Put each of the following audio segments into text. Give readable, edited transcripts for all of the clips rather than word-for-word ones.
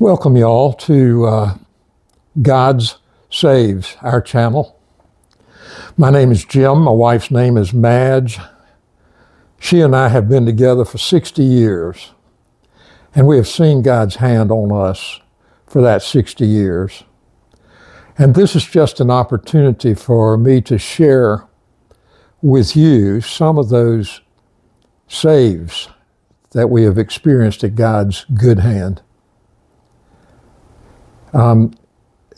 Welcome y'all to God's Saves, our channel. My name is Jim. My wife's name is Madge. She and I have been together for 60 years, and we have seen God's hand on us for that 60 years. And this is just an opportunity for me to share with you some of those saves that we have experienced at God's good hand.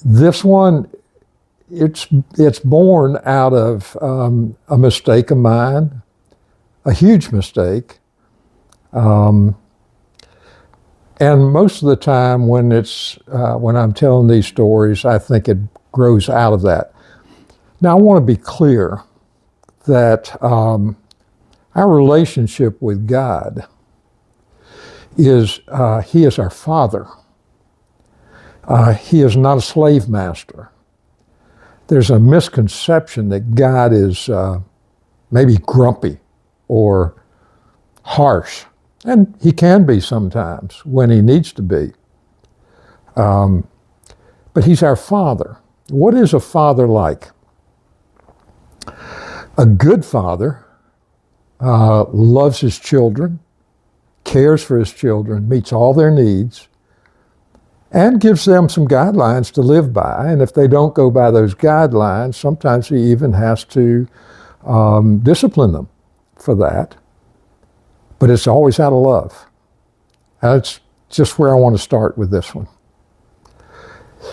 This one, it's born out of a mistake of mine, a huge mistake. And most of the time when I'm telling these stories, I think it grows out of that. Now, I want to be clear that our relationship with God is, He is our Father. He is not a slave master. There's a misconception that God is maybe grumpy or harsh, and He can be sometimes when He needs to be. But He's our Father. What is a father like? A good father loves his children, cares for his children, meets all their needs, and gives them some guidelines to live by. And if they don't go by those guidelines, sometimes he even has to discipline them for that. But it's always out of love. That's just where I want to start with this one.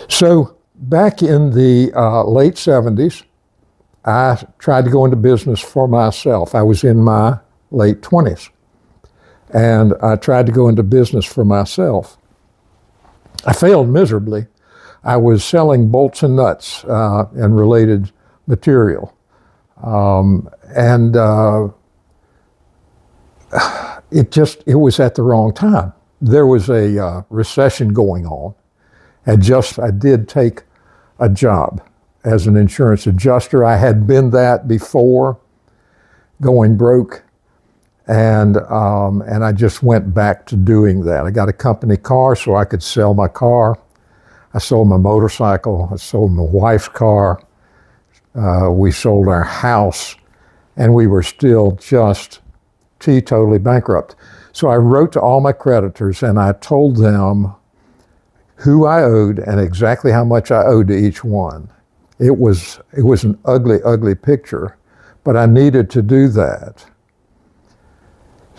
So back in the late 70s, I tried to go into business for myself. I was in my late 20s, and I tried to go into business for myself. I failed miserably. I was selling bolts and nuts and related material. It was at the wrong time. There was a recession going on. I did take a job as an insurance adjuster. I had been that before, going broke. And I just went back to doing that. I got a company car so I could sell my car. I sold my motorcycle. I sold my wife's car. We sold our house, and we were still just teetotally bankrupt. So I wrote to all my creditors, and I told them who I owed and exactly how much I owed to each one. It was an ugly, ugly picture, but I needed to do that.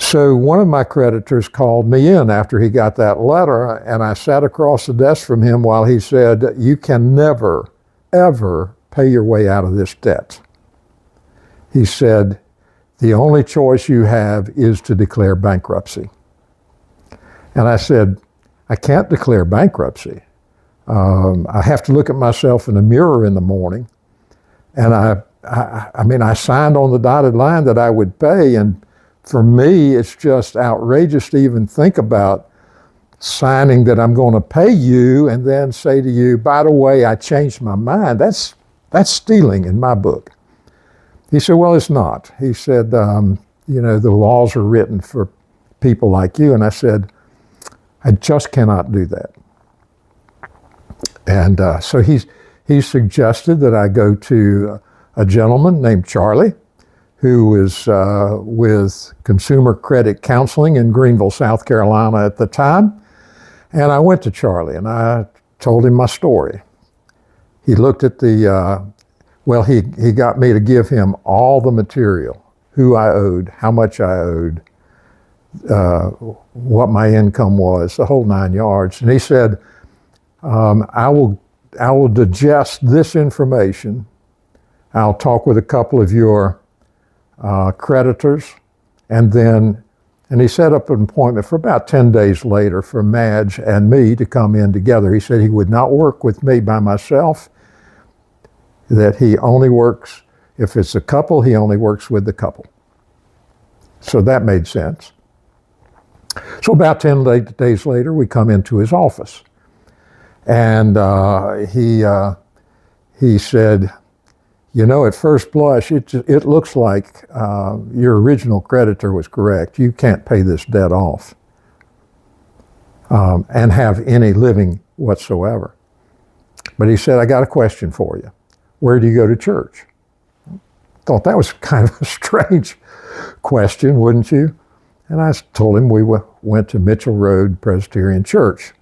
So one of my creditors called me in after he got that letter, and I sat across the desk from him while he said, "You can never, ever pay your way out of this debt." He said, "The only choice you have is to declare bankruptcy." And I said, "I can't declare bankruptcy. I have to look at myself in the mirror in the morning." And I signed on the dotted line that I would pay, and for me, it's just outrageous to even think about signing that I'm going to pay you and then say to you, "By the way, I changed my mind." That's stealing in my book. He said, "Well, it's not." He said, the laws are written for people like you. And I said, "I just cannot do that." And so he suggested that I go to a gentleman named Charlie, who was with Consumer Credit Counseling in Greenville, South Carolina at the time. And I went to Charlie and I told him my story. He looked at he got me to give him all the material, who I owed, how much I owed, what my income was, the whole 9 yards. And he said, I will digest this information. I'll talk with a couple of your creditors, and he set up an appointment for about 10 days later for Madge and me to come in together. He said he would not work with me by myself, that he only works, if it's a couple, he only works with the couple. So that made sense. So about 10 days later, we come into his office, and he said, "At first blush, it looks like your original creditor was correct. You can't pay this debt off." and have any living whatsoever. But he said, I got a question for you. Where do you go to church? Thought that was kind of a strange question, wouldn't you? And I told him we went to Mitchell Road Presbyterian Church.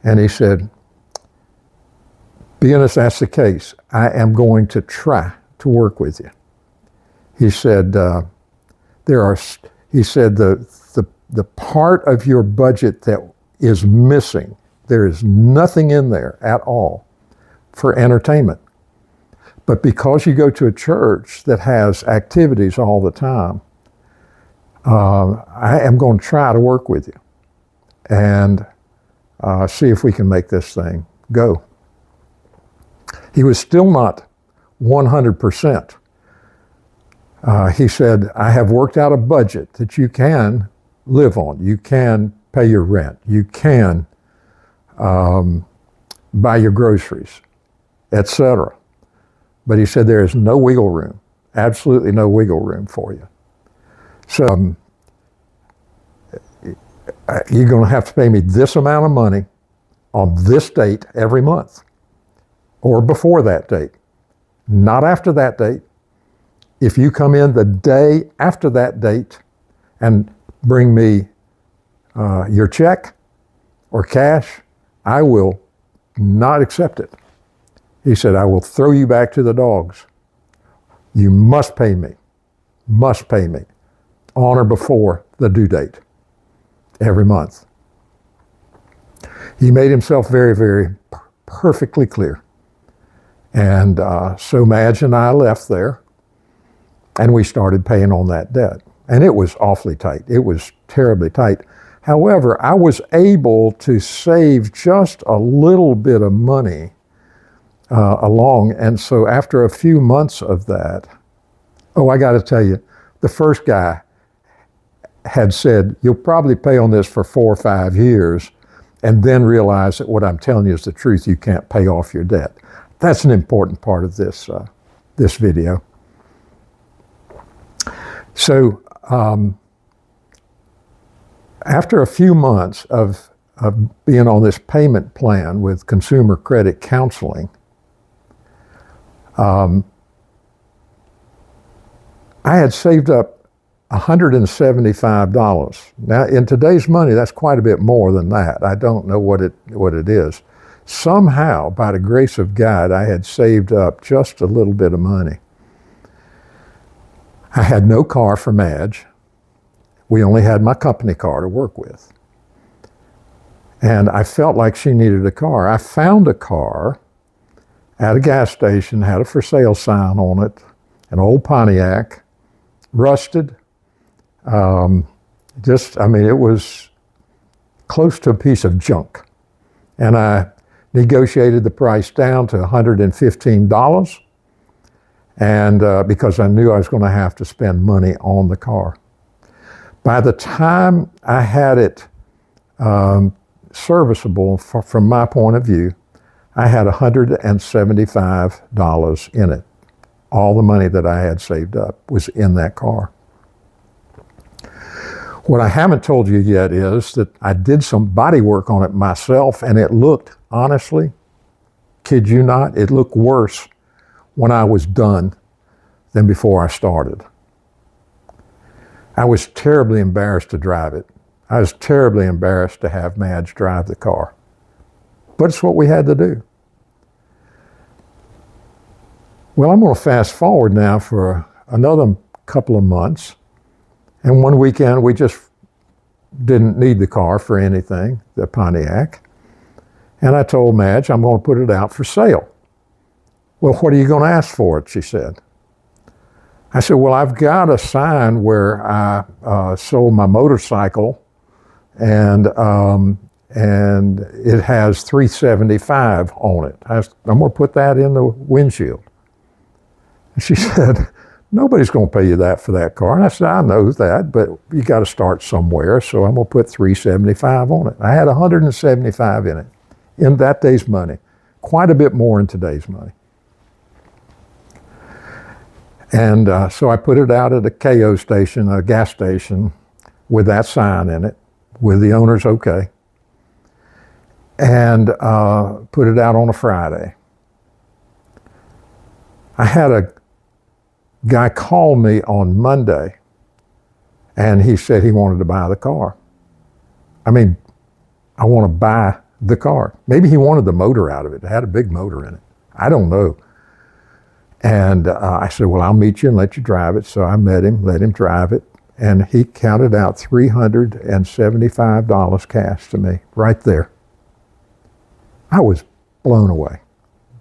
And he said, being as that's the case, I am going to try to work with you. He said, the part of your budget that is missing, there is nothing in there at all for entertainment. But because you go to a church that has activities all the time, I am going to try to work with you and see if we can make this thing go. He was still not 100%. He said, I have worked out a budget that you can live on. You can pay your rent. You can buy your groceries, etc. But he said there is no wiggle room, absolutely no wiggle room for you. So you're going to have to pay me this amount of money on this date every month, or before that date, not after that date. If you come in the day after that date and bring me your check or cash, I will not accept it. He said, I will throw you back to the dogs. You must pay me on or before the due date every month. He made himself very, very perfectly clear. And so Madge and I left there, and we started paying on that debt. And it was awfully tight. It was terribly tight. However, I was able to save just a little bit of money along. And so after a few months of that, I got to tell you, the first guy had said, you'll probably pay on this for 4 or 5 years and then realize that what I'm telling you is the truth. You can't pay off your debt. That's an important part of this, this video. So after a few months of being on this payment plan with consumer credit counseling, I had saved up $175. Now, in today's money, that's quite a bit more than that. I don't know what it is. Somehow, by the grace of God, I had saved up just a little bit of money. I had no car for Madge. We only had my company car to work with. And I felt like she needed a car. I found a car at a gas station, had a for sale sign on it, an old Pontiac, rusted. It was close to a piece of junk. And I negotiated the price down to $115, and because I knew I was going to have to spend money on the car. By the time I had it serviceable from my point of view, I had $175 in it. All the money that I had saved up was in that car. What I haven't told you yet is that I did some body work on it myself, and it looked, honestly, kid you not, it looked worse when I was done than before I started. I was terribly embarrassed to drive it. I was terribly embarrassed to have Madge drive the car. But it's what we had to do. Well, I'm going to fast forward now for another couple of months. And one weekend, we just didn't need the car for anything, the Pontiac. And I told Madge, I'm going to put it out for sale. Well, what are you going to ask for it, she said. I said, well, I've got a sign where I sold my motorcycle, and it has $375 on it. I'm going to put that in the windshield. And she said, nobody's going to pay you that for that car. And I said, I know that, but you got to start somewhere, so I'm going to put $375 on it. I had $175 in it, in that day's money. Quite a bit more in today's money. And so I put it out at a KO station, a gas station, with that sign in it, with the owner's okay. and put it out on a Friday. I had a guy call me on Monday, and he said he wanted to buy the car. I mean, I want to buy the car. Maybe he wanted the motor out of it. It had a big motor in it. I don't know. And I said, well, I'll meet you and let you drive it. So I met him, let him drive it. And he counted out $375 cash to me right there. I was blown away,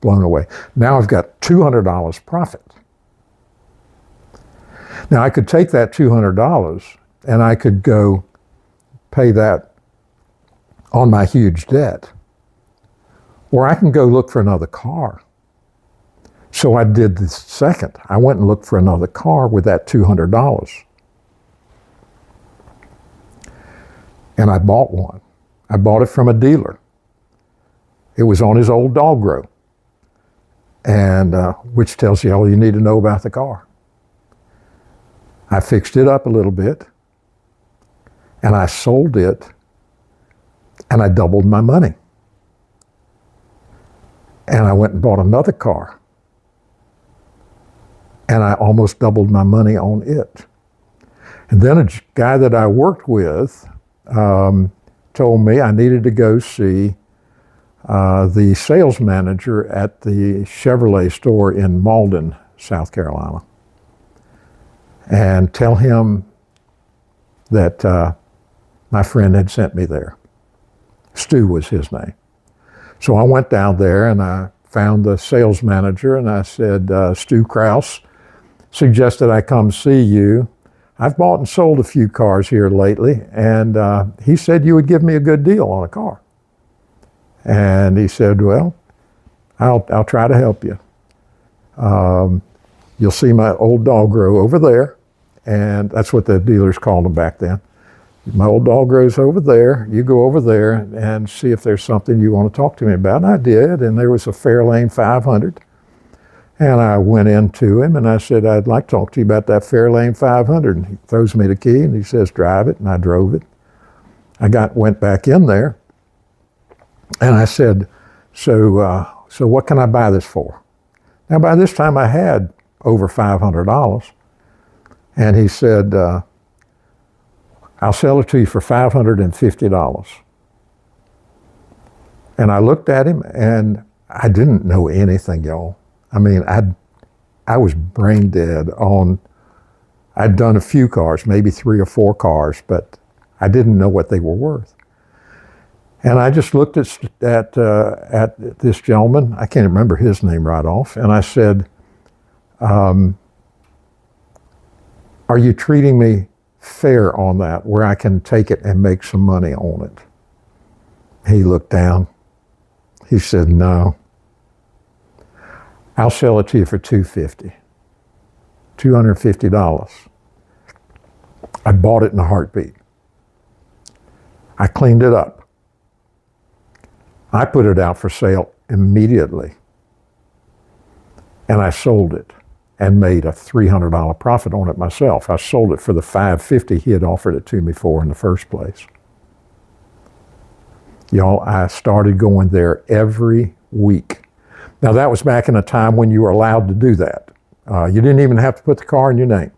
blown away. Now I've got $200 profit. Now I could take that $200 and I could go pay that on my huge debt. Or I can go look for another car. So I did the second. I went and looked for another car with that $200. And I bought one. I bought it from a dealer. It was on his old dog row, and which tells you all you need to know about the car. I fixed it up a little bit, and I sold it, and I doubled my money. And I went and bought another car, and I almost doubled my money on it. And then a guy that I worked with told me I needed to go see the sales manager at the Chevrolet store in Malden, South Carolina, and tell him that my friend had sent me there. Stu was his name. So I went down there and I found the sales manager and I said, Stu Kraus suggested I come see you. I've bought and sold a few cars here lately, and he said you would give me a good deal on a car. And he said, well, I'll try to help you. You'll see my old dog row over there, and that's what the dealers called them back then. My old dog row's over there. You go over there and see if there's something you want to talk to me about. And I did, and there was a Fairlane 500. And I went into him and I said, I'd like to talk to you about that Fairlane 500. And he throws me the key and he says, drive it. And I drove it. I went back in there and I said, so what can I buy this for? Now by this time I had over $500. And he said, I'll sell it to you for $550. And I looked at him and I didn't know anything, y'all. I mean, I was brain dead on, I'd done a few cars, maybe 3 or 4 cars, but I didn't know what they were worth. And I just looked at this gentleman, I can't remember his name right off, and I said, are you treating me fair on that, where I can take it and make some money on it? He looked down, he said, no. I'll sell it to you for $250. I bought it in a heartbeat. I cleaned it up. I put it out for sale immediately. And I sold it and made a $300 profit on it myself. I sold it for the $550 he had offered it to me for in the first place. Y'all, I started going there every week. Now that was back in a time when you were allowed to do that. You didn't even have to put the car in your name.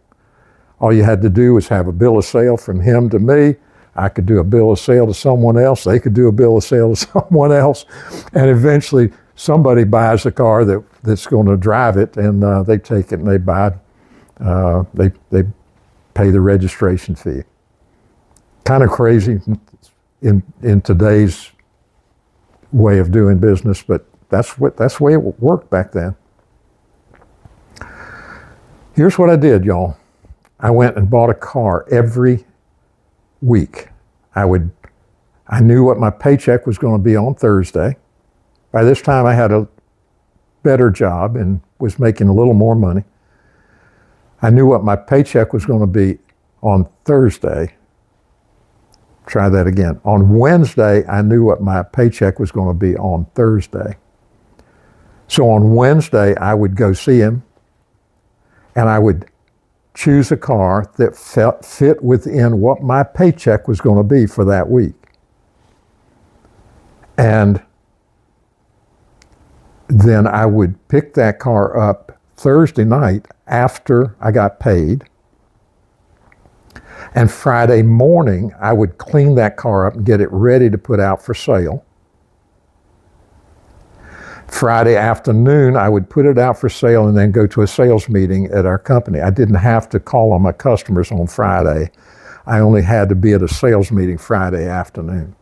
All you had to do was have a bill of sale from him to me. I could do a bill of sale to someone else. They could do a bill of sale to someone else. And eventually somebody buys a car that's going to drive it, and they take it and they buy it. They pay the registration fee. Kind of crazy in today's way of doing business, but that's the way it worked back then. Here's what I did, y'all. I went and bought a car every week. I knew what my paycheck was going to be on Thursday. By this time I had a better job and was making a little more money. I knew what my paycheck was going to be on Thursday. Try that again. On Wednesday, I knew what my paycheck was going to be on Thursday. So on Wednesday, I would go see him, and I would choose a car that fit within what my paycheck was going to be for that week. And then I would pick that car up Thursday night after I got paid. And Friday morning, I would clean that car up and get it ready to put out for sale. Friday afternoon, I would put it out for sale and then go to a sales meeting at our company. I didn't have to call on my customers on Friday. I only had to be at a sales meeting Friday afternoon.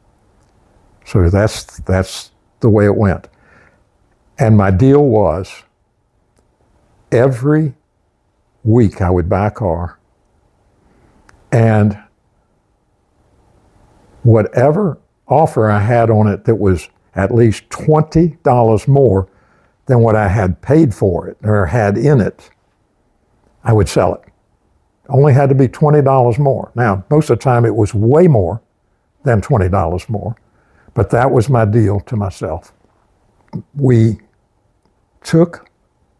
So that's the way it went. And my deal was every week I would buy a car, and whatever offer I had on it that was at least $20 more than what I had paid for it or had in it, I would sell it. Only had to be $20 more. Now, most of the time it was way more than $20 more, but that was my deal to myself. We took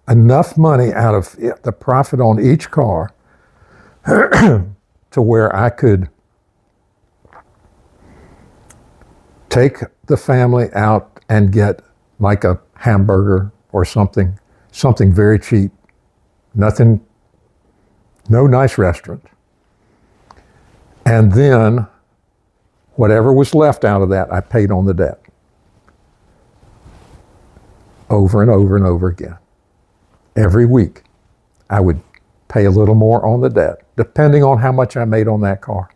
enough money out of the profit on each car to where I could take the family out and get like a hamburger or something very cheap. Nothing, no nice restaurant. And then whatever was left out of that, I paid on the debt. Over and over and over again. Every week, I would pay a little more on the debt, depending on how much I made on that car.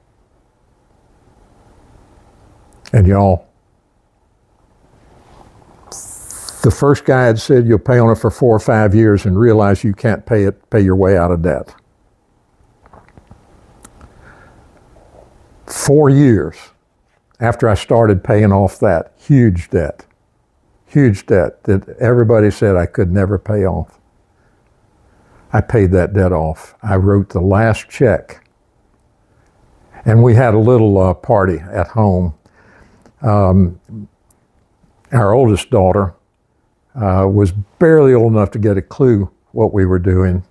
And y'all, the first guy had said you'll pay on it for 4 or 5 years and realize you can't pay your way out of debt. 4 years after I started paying off that huge debt that everybody said I could never pay off, I paid that debt off. I wrote the last check. And we had a little party at home. Our oldest daughter was barely old enough to get a clue what we were doing.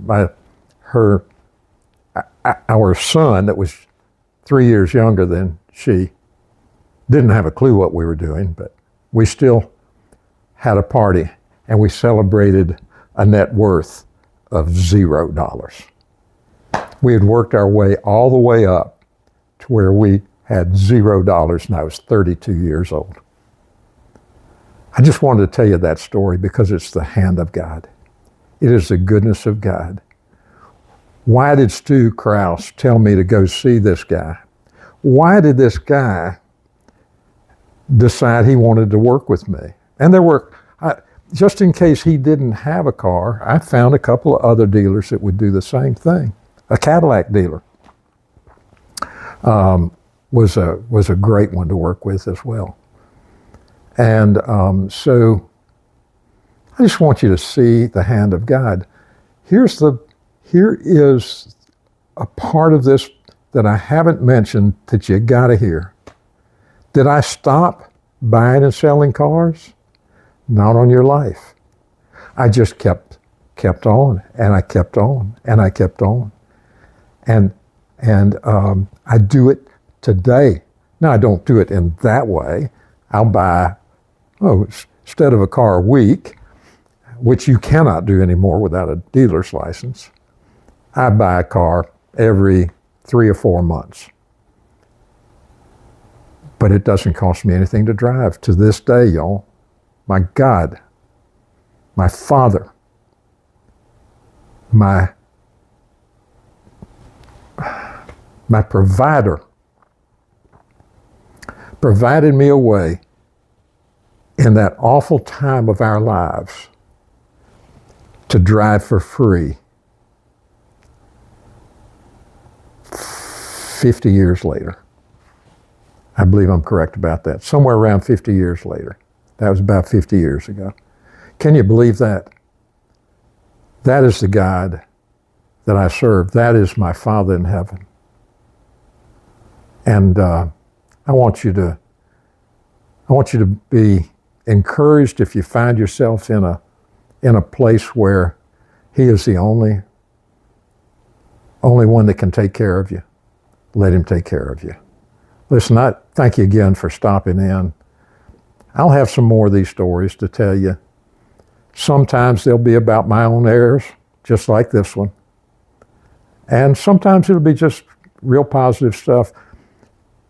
Our son, that was 3 years younger than she, didn't have a clue what we were doing, but we still had a party, and we celebrated a net worth of $0. We had worked our way all the way up to where we had $0, and I was 32 years old. I just wanted to tell you that story because it's the hand of God. It is the goodness of God. Why did Stu Krause tell me to go see this guy? Why did this guy decide he wanted to work with me? And there were, just in case he didn't have a car, I found a couple of other dealers that would do the same thing. A Cadillac dealer was a great one to work with as well. And so I just want you to see the hand of God. Here is a part of this that I haven't mentioned that you got to hear. Did I stop buying and selling cars? Not on your life. I just kept on, and I kept on, and I kept on. And I do it today. Now, I don't do it in that way. I'll buy, instead of a car a week, which you cannot do anymore without a dealer's license, I buy a car every 3 or 4 months. But it doesn't cost me anything to drive. To this day, y'all, my God, my Father, my provider, provided me a way in that awful time of our lives to drive for free 50 years later. I believe I'm correct about that. Somewhere around 50 years later. That was about 50 years ago. Can you believe that? That is the God that I serve. That is my Father in heaven. And I want you to be encouraged if you find yourself in a place where He is the only one that can take care of you. Let Him take care of you. Listen, thank you again for stopping in. I'll have some more of these stories to tell you. Sometimes they'll be about my own errors, just like this one. And sometimes it'll be just real positive stuff.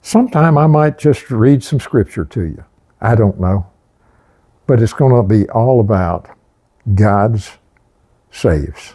Sometime I might just read some scripture to you. I don't know. But it's going to be all about God's saves.